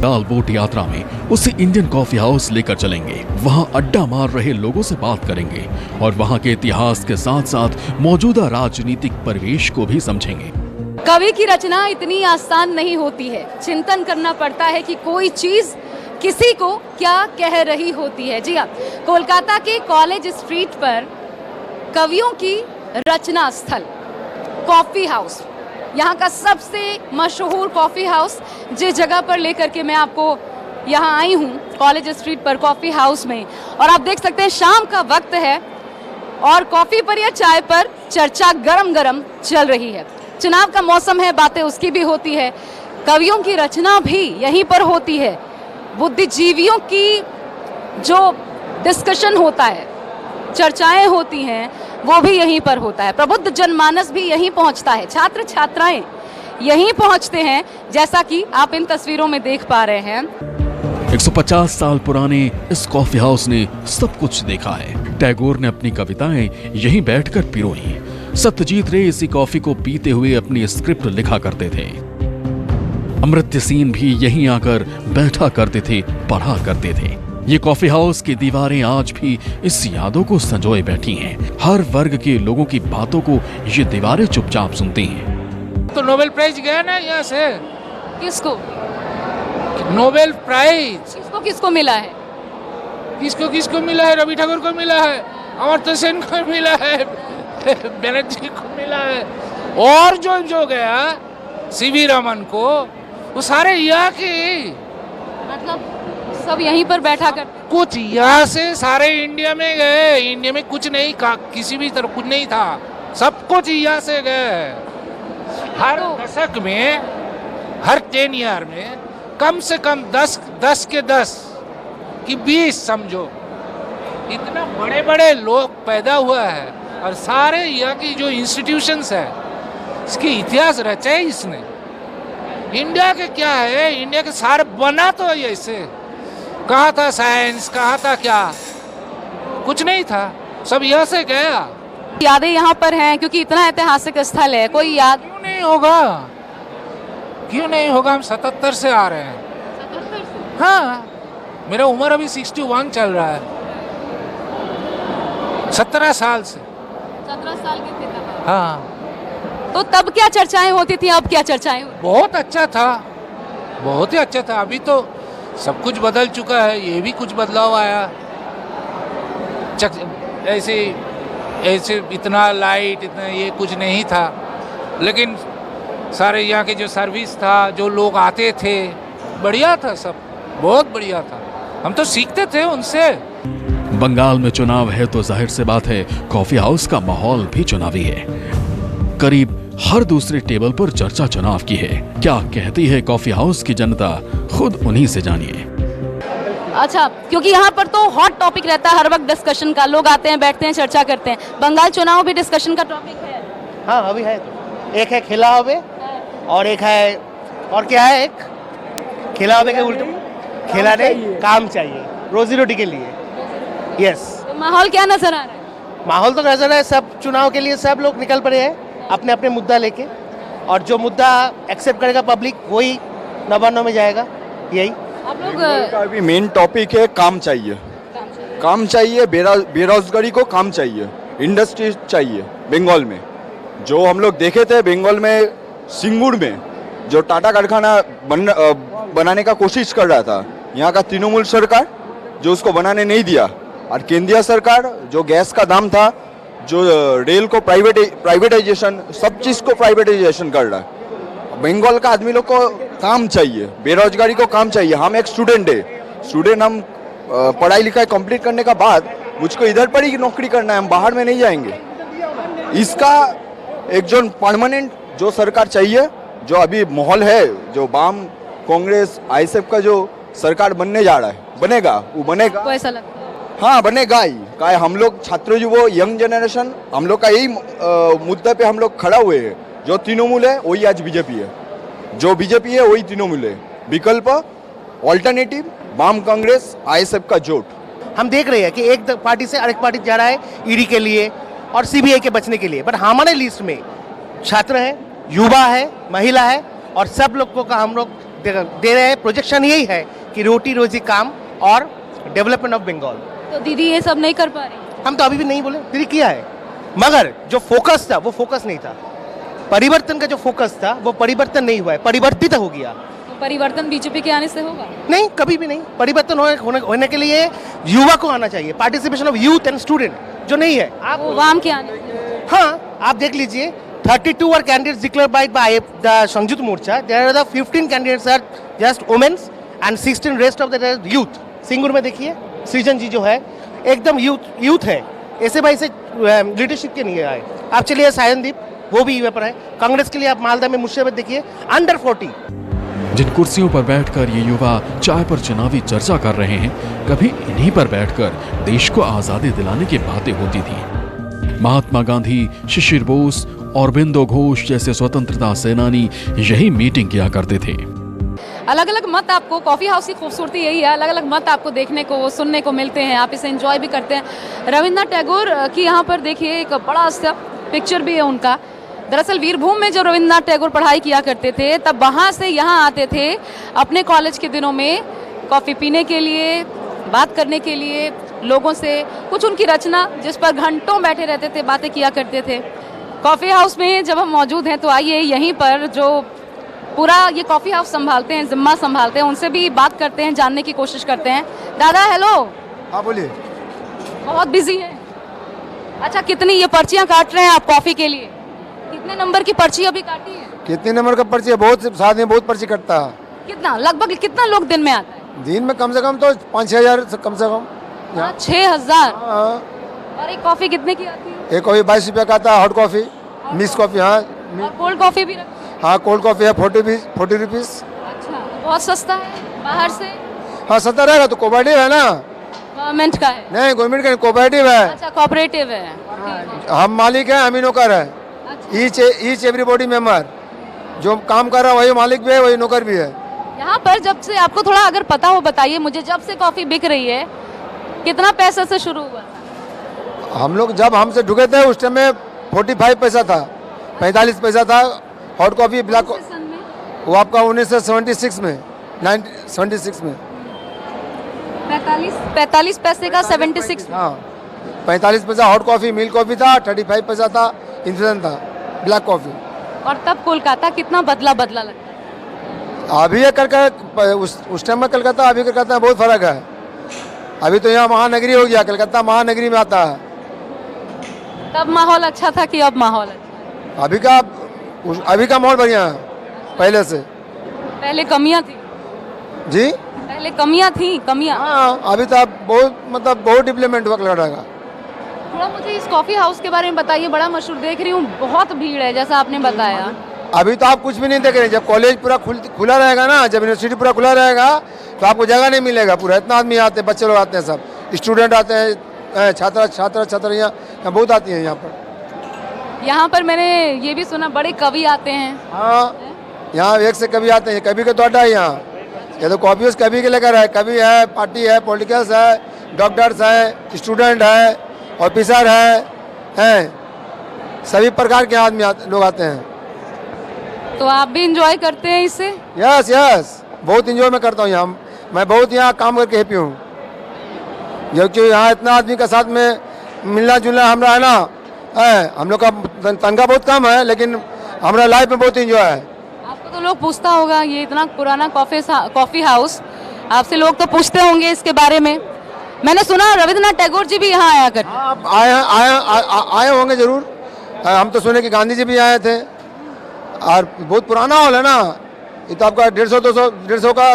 दाल vote यात्रा में उसे इंडियन कॉफी हाउस लेकर चलेंगे। वहां अड्डा मार रहे लोगों से बात करेंगे और वहां के इतिहास के साथ साथ मौजूदा राजनीतिक परिवेश को भी समझेंगे। कवि की रचना इतनी आसान नहीं होती है। चिंतन करना पड़ता है कि कोई चीज किसी को क्या कह रही होती है। जी हाँ, कोलकाता के कॉलेज स्ट्रीट पर कवियों की रचना स्थल कॉफी हाउस, यहाँ का सबसे मशहूर कॉफ़ी हाउस, जिस जगह पर लेकर के मैं आपको यहाँ आई हूँ कॉलेज स्ट्रीट पर कॉफ़ी हाउस में। और आप देख सकते हैं शाम का वक्त है और कॉफ़ी पर या चाय पर चर्चा गरम गरम चल रही है। चुनाव का मौसम है, बातें उसकी भी होती है, कवियों की रचना भी यहीं पर होती है, बुद्धिजीवियों की जो डिस्कशन होता है, चर्चाएं होती हैं, वो भी यहीं पर होता है। प्रबुद्ध जनमानस भी यहीं पहुंचता है, छात्र छात्राएं यहीं पहुंचते हैं, जैसा कि आप इन तस्वीरों में देख पा रहे हैं। 150 साल पुराने इस कॉफी हाउस ने सब कुछ देखा है। टैगोर ने अपनी कविताएं यहीं बैठकर पिरोई। सत्यजीत रे इसी कॉफी को पीते हुए अपनी स्क्रिप्ट लिखा करते थे। अमर्त्य सेन भी यहीं आकर बैठा करते थे, पढ़ा करते थे। ये कॉफी हाउस की दीवारें आज भी इस यादों को संजोए बैठी हैं। हर वर्ग के लोगों की बातों को ये दीवारें चुपचाप सुनती हैं। तो नोबेल प्राइज गया ना यहाँ से। किसको नोबेल प्राइज किसको किसको मिला है? किसको किसको मिला है? रवि ठाकुर को मिला है, अमर्त्य सेन को मिला है, बनर्जी को मिला है, और जो जो गया सीवी रमन को, वो सारे यहाँ के, मतलब सब यहीं पर बैठा कर। कुछ यहाँ से सारे इंडिया में गए। इंडिया में कुछ नहीं, किसी भी तरह कुछ नहीं था, सब कुछ यहाँ से गए। हर दशक में, हर 10 ईयर में कम से कम 10 के 10 कि 20 समझो, इतना बड़े बड़े लोग पैदा हुआ है। और सारे यहाँ की जो इंस्टीट्यूशंस है, इसकी इतिहास रचा है इसने। इंडिया के क्या है, इंडिया के सारे बना तो ऐसे, कहाँ था साइंस, कहाँ था क्या, कुछ नहीं था, सब यहाँ से गया। यादें यहाँ पर हैं क्योंकि इतना ऐतिहासिक स्थल है। कोई याद क्यों नहीं होगा, क्यों नहीं होगा? हम 77 से आ रहे हैं। 77 से? हाँ, मेरा उम्र अभी 61 चल रहा है। 17 साल से। 17 साल के थे तब? हाँ। तो तब क्या चर्चाएं होती थी, अब क्या चर्चाएं होती? बहुत अच्छा था, बहुत ही अच्छा था। अभी तो सब कुछ बदल चुका है, ये भी कुछ बदलाव आया। ऐसे इतना लाइट, इतना ये कुछ नहीं था, लेकिन सारे यहाँ के जो सर्विस था, जो लोग आते थे, बढ़िया था, सब बहुत बढ़िया था। हम तो सीखते थे उनसे। बंगाल में चुनाव है तो जाहिर सी बात है कॉफी हाउस का माहौल भी चुनावी है। करीब हर दूसरे टेबल पर चर्चा चुनाव की है। क्या कहती है कॉफी हाउस की जनता, खुद उन्हीं से जानिए। अच्छा, क्योंकि यहाँ पर तो हॉट टॉपिक रहता है हर वक्त डिस्कशन का, लोग आते हैं, बैठते हैं, चर्चा करते हैं। बंगाल चुनाव भी डिस्कशन का टॉपिक है? हाँ, अभी है। एक है खिला हवे और एक है, और क्या है, एक खिला हवे के उल्टे खिला नहीं, काम चाहिए रोजी रोटी के लिए। यस। तो माहौल क्या नजर आ रहा है? माहौल तो नजर है, सब चुनाव के लिए सब लोग निकल पड़े हैं अपने अपने मुद्दा लेके, और जो मुद्दा एक्सेप्ट करेगा पब्लिक वही नवान्नों में जाएगा। यही आप लोग का अभी मेन टॉपिक है, काम चाहिए, काम चाहिए, बेरोजगारी को काम चाहिए, इंडस्ट्री चाहिए। बंगाल में जो हम लोग देखे थे, बंगाल में सिंगुर में जो टाटा कारखाना बनाने का कोशिश कर रहा था, यहाँ का तृणमूल सरकार जो उसको बनाने नहीं दिया, और केंद्रीय सरकार जो गैस का दाम था, जो रेल को प्राइवेटाइजेशन, सब चीज़ को प्राइवेटाइजेशन कर रहा है। बंगाल का आदमी लोग को काम चाहिए, बेरोजगारी को काम चाहिए। हम एक स्टूडेंट हम पढ़ाई लिखाई कंप्लीट करने का बाद मुझको इधर पर ही नौकरी करना है, हम बाहर में नहीं जाएंगे। इसका एक जो परमानेंट जो सरकार चाहिए, जो अभी माहौल है, जो वाम कांग्रेस आईएसएफ का जो सरकार बनने जा रहा है, बनेगा, वो बनेगा। आपको ऐसा लगता है? हाँ, बनेगा ही। क्या हम लोग छात्र युवा, यंग जनरेशन, हम लोग का यही मुद्दा पे हम लोग खड़ा हुए हैं। जो तृणमूल है वही आज बीजेपी है, जो बीजेपी है वही तृणमूल है। विकल्प, ऑल्टरनेटिव, वाम कांग्रेस आईएसएफ का जोट। हम देख रहे हैं कि एक पार्टी से अनेक पार्टी जा रहा है ईडी के लिए और सीबीआई के बचने के लिए, बट हमारे लिस्ट में छात्र है, युवा है, महिला है, और सब लोग को हम लोग दे रहे हैं, प्रोजेक्शन यही है कि रोटी रोजी काम और डेवलपमेंट ऑफ बंगाल। तो दीदी ये सब नहीं कर पा रही। हम तो अभी भी नहीं बोले, दीदी किया है, मगर जो फोकस था वो फोकस नहीं था। परिवर्तन का जो फोकस था वो परिवर्तन नहीं हुआ है, परिवर्तित हो गया। तो परिवर्तन बीजेपी के आने से होगा? नहीं, कभी भी नहीं। परिवर्तन होने के लिए युवा को आना चाहिए, participation of youth and student, जो नहीं है। आप वो वाम के आने से। हाँ, आप देख लीजिए 32 are candidates declared by the Samyukta Morcha. There are the 15 candidates are just women's and 16 rest of the youth. Singur में देखिए सृजन जी जो है एकदम यूथ है, ऐसे भाई से लीडरशिप के नहीं आए। आप चलिए सायनदीप, वो भी युवा पर है। कांग्रेस के लिए आप मालदा में मुर्शिदाबाद देखिए, अंडर 40। जिन कुर्सियों पर बैठकर ये युवा चाय पर चुनावी चर्चा कर रहे हैं, कभी इन्हीं पर बैठकर देश को आजादी दिलाने की बातें होती थी। महात्मा गांधी, शिशिर बोस और बिंदु घोष जैसे स्वतंत्रता सेनानी यही मीटिंग किया करते थे। अलग अलग मत आपको, कॉफी हाउस की खूबसूरती यही है, अलग अलग मत आपको देखने को सुनने को मिलते हैं, आप इसे एंजॉय भी करते हैं। रविन्द्रनाथ टैगोर की यहाँ पर देखिए एक बड़ा सा पिक्चर भी है उनका। दरअसल वीरभूम में जब रविन्द्रनाथ टैगोर पढ़ाई किया करते थे तब वहाँ से यहाँ आते थे अपने कॉलेज के दिनों में कॉफ़ी पीने के लिए, बात करने के लिए लोगों से, कुछ उनकी रचना जिस पर घंटों बैठे रहते थे, बातें किया करते थे। कॉफ़ी हाउस में जब हम मौजूद हैं तो आइए यहीं पर जो पूरा ये कॉफ़ी हाउस संभालते हैं, जिम्मा संभालते हैं, उनसे भी बात करते हैं, जानने की कोशिश करते हैं। दादा हेलो। हाँ बोलिए। बहुत बिजी है। अच्छा, कितनी ये पर्चियाँ काट रहे हैं आप कॉफ़ी के लिए? कितने नंबर की पर्ची अभी काटी है? कितने नंबर का पर्ची है? बहुत साथ में बहुत पर्ची कटता है। कितना लगभग कितना लोग दिन में आता है? दिन में कम से कम तो 5-6 हजार कम से कम। 6,000। हाँ। और एक कॉफ़ी कितने की आती है? एक कॉफी 22 रुपया का आता है, हॉट कॉफी, मिक्स कॉफी। हाँ और कोल्ड कॉफ़ी भी रखते हैं? हाँ, कोल्ड कॉफी है 40 रुपीज़। अच्छा, तो बहुत सस्ता है बाहर से। हाँ, सस्ता रहेगा तो कोऑपरेटिव है ना। गवर्नमेंट का है? नहीं, गवर्नमेंट का कोऑपरेटिव है। अच्छा, कोऑपरेटिव है। ठीक है। हम मालिक है, हम ही नौकर है। अच्छा। ईच एवरीबॉडी मेंबर जो काम कर रहा है वही मालिक भी है, वही नौकर भी है। यहाँ पर जब से आपको थोड़ा अगर पता हो बताइए मुझे, जब से कॉफ़ी बिक रही है कितना पैसे से शुरू हुआ? हम लोग जब हमसे ढुके थे उस टाइम में 45 पैसा था, 45 पैसा था हॉट कॉफी, ब्लैक कौन से सन में? वो आपका 1976 में, 1976 में। 45 पैसे का 76। हाँ, 45 पैसा हॉट कॉफी, मिल्क कॉफी था, 35 पैसा था इन्फ्यूजन था, ब्लैक कॉफी। और तब कोलकाता कितना बदला लगता है? अभी ये कलकत्ता, उस टाइम में कलकत्ता अभी कलकत्ता में बहुत फर्क है। अभी तो यहाँ महानगरी हो गया, कलकत्ता महानगरी में आता है। तब माहौल अच्छा था कि अब माहौल अच्छा? अभी का माहौल बढ़िया है पहले से। पहले कमियां थी जी, पहले कमियां थी। हाँ, अभी तो आप बहुत डेवलपमेंट हुआ कलकत्ता का। थोड़ा मुझे इस कॉफ़ी हाउस के बारे में बताइए, बड़ा मशहूर देख रही हूँ, बहुत भीड़ है जैसा आपने बताया। अभी तो आप कुछ भी नहीं देख रहे। जब कॉलेज पूरा खुला रहेगा ना, जब यूनिवर्सिटी पूरा खुला रहेगा तो आपको जगह नहीं मिलेगा। पूरा इतना आदमी आते हैं, बच्चे लोग आते हैं, सब स्टूडेंट आते हैं, छात्राएं बहुत आती हैं यहाँ पर। यहाँ पर मैंने ये भी सुना बड़े कवि आते हैं। हाँ, यहाँ एक से कवि आते हैं, कवि का तो अड्डा है यहाँ। ये तो कॉफी हाउस कवि के लेकर है, कवि है, पार्टी है, पॉलिटिकल्स है, डॉक्टर्स है, स्टूडेंट है, ऑफिसर है, सभी प्रकार के आदमी लोग आते हैं। तो आप भी इंजॉय करते हैं इससे? यस, बहुत इंजॉय मैं करता हूँ यहाँ। मैं बहुत यहाँ काम करके हैप्पी हूँ, क्योंकि यहाँ इतना आदमी के साथ में मिलना जुलना हमारा है ना, हम लोग का तनख्वाह बहुत कम है लेकिन हमारा लाइफ में बहुत इंजॉय है। आपको तो लोग पूछता होगा, ये इतना पुराना कॉफ़ी हाउस, आपसे लोग तो पूछते होंगे इसके बारे में। मैंने सुना रविन्द्रनाथ टैगोर जी भी यहाँ आया करते। आप आए होंगे जरूर। हम तो सुने कि गांधी जी भी आए थे। और बहुत पुराना हॉल है ना, ये तो आपका 150 का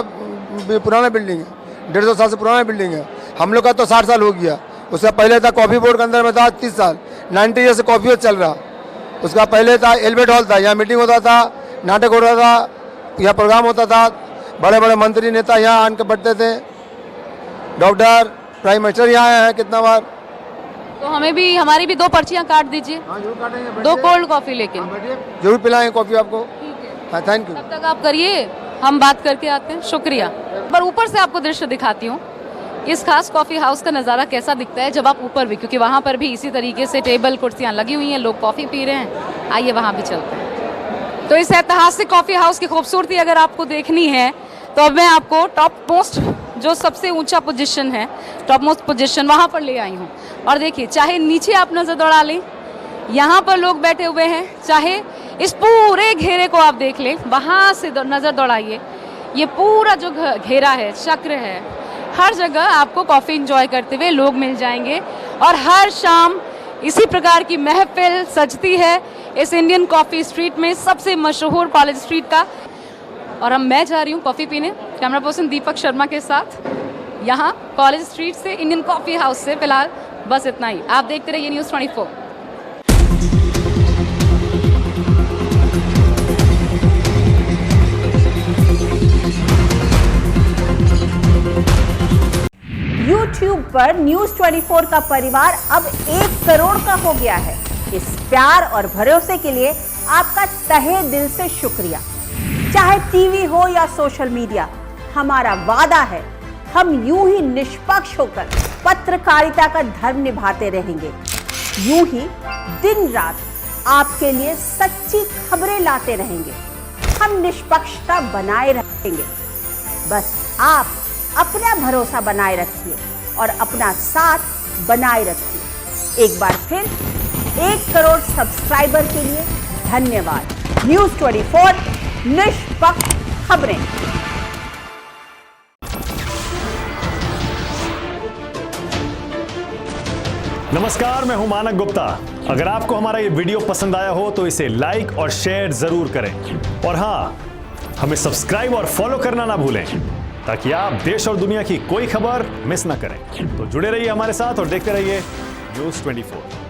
पुराना बिल्डिंग है, 150 साल से पुराना बिल्डिंग है। हम लोग का तो 60 साल हो गया। उसका पहले था कॉफ़ी बोर्ड के अंदर में था 30 साल, 90 ईयर से कॉफ़ी हाउस चल रहा। उसका पहले था एल्बर्ट हॉल था, यहाँ मीटिंग होता था, नाटक होता था, यहाँ प्रोग्राम होता था, बड़े बड़े मंत्री नेता यहाँ आन के बैठते थे, डॉक्टर प्राइम मिनिस्टर यहाँ आए हैं कितना बार। तो हमारी भी 2 पर्चियाँ काट दीजिए। हाँ, जरूर काटेंगे। 2 कोल्ड कॉफ़ी लेकिन जरूर पिलाएंगे कॉफ़ी आपको। हाँ, थैंक यू। तब तक आप करिए, हम बात करके आते हैं। शुक्रिया। पर ऊपर से आपको दृश्य दिखाती हूँ, इस खास कॉफ़ी हाउस का नज़ारा कैसा दिखता है जब आप ऊपर भी, क्योंकि वहाँ पर भी इसी तरीके से टेबल कुर्सियाँ लगी हुई हैं, लोग कॉफ़ी पी रहे हैं। आइए वहाँ भी चलते हैं। तो इस ऐतिहासिक कॉफ़ी हाउस की खूबसूरती अगर आपको देखनी है तो अब मैं आपको टॉप मोस्ट जो सबसे ऊंचा पोजीशन है, टॉप मोस्ट पोजीशन वहाँ पर ले आई हूँ। और देखिए, चाहे नीचे आप नज़र दौड़ा लें, यहाँ पर लोग बैठे हुए हैं, चाहे इस पूरे घेरे को आप देख लें, वहाँ से नज़र दौड़ाइए, ये पूरा जो घेरा है, चक्र है, हर जगह आपको कॉफ़ी इंजॉय करते हुए लोग मिल जाएंगे। और हर शाम इसी प्रकार की महफिल सजती है इस इंडियन कॉफ़ी स्ट्रीट में, सबसे मशहूर कॉलेज स्ट्रीट का। और अब मैं जा रही हूँ कॉफ़ी पीने, कैमरा पर्सन दीपक शर्मा के साथ, यहाँ कॉलेज स्ट्रीट से, इंडियन कॉफ़ी हाउस से। फिलहाल बस इतना ही। आप देखते रहिए न्यूज़ 24। YouTube पर न्यूज़ 24 का परिवार अब 1 करोड़ का हो गया है। इस प्यार और भरोसे के लिए आपका तहे दिल से शुक्रिया। चाहे टीवी हो या सोशल मीडिया, हमारा वादा है हम यूं ही निष्पक्ष होकर पत्रकारिता का धर्म निभाते रहेंगे। यूं ही दिन रात आपके लिए सच्ची खबरें लाते रहेंगे। हम निष्पक्षता बनाए रखेंगे। बस आप अपना भरोसा बनाए रखिए और अपना साथ बनाए रखिए। एक बार फिर 1 करोड़ सब्सक्राइबर के लिए धन्यवाद। न्यूज़ 24, निष्पक्ष खबरें। नमस्कार, मैं हूं मानक गुप्ता। अगर आपको हमारा ये वीडियो पसंद आया हो तो इसे लाइक और शेयर जरूर करें। और हां, हमें सब्सक्राइब और फॉलो करना ना भूलें ताकि आप देश और दुनिया की कोई खबर मिस ना करें। तो जुड़े रहिए हमारे साथ और देखते रहिए न्यूज़ 24।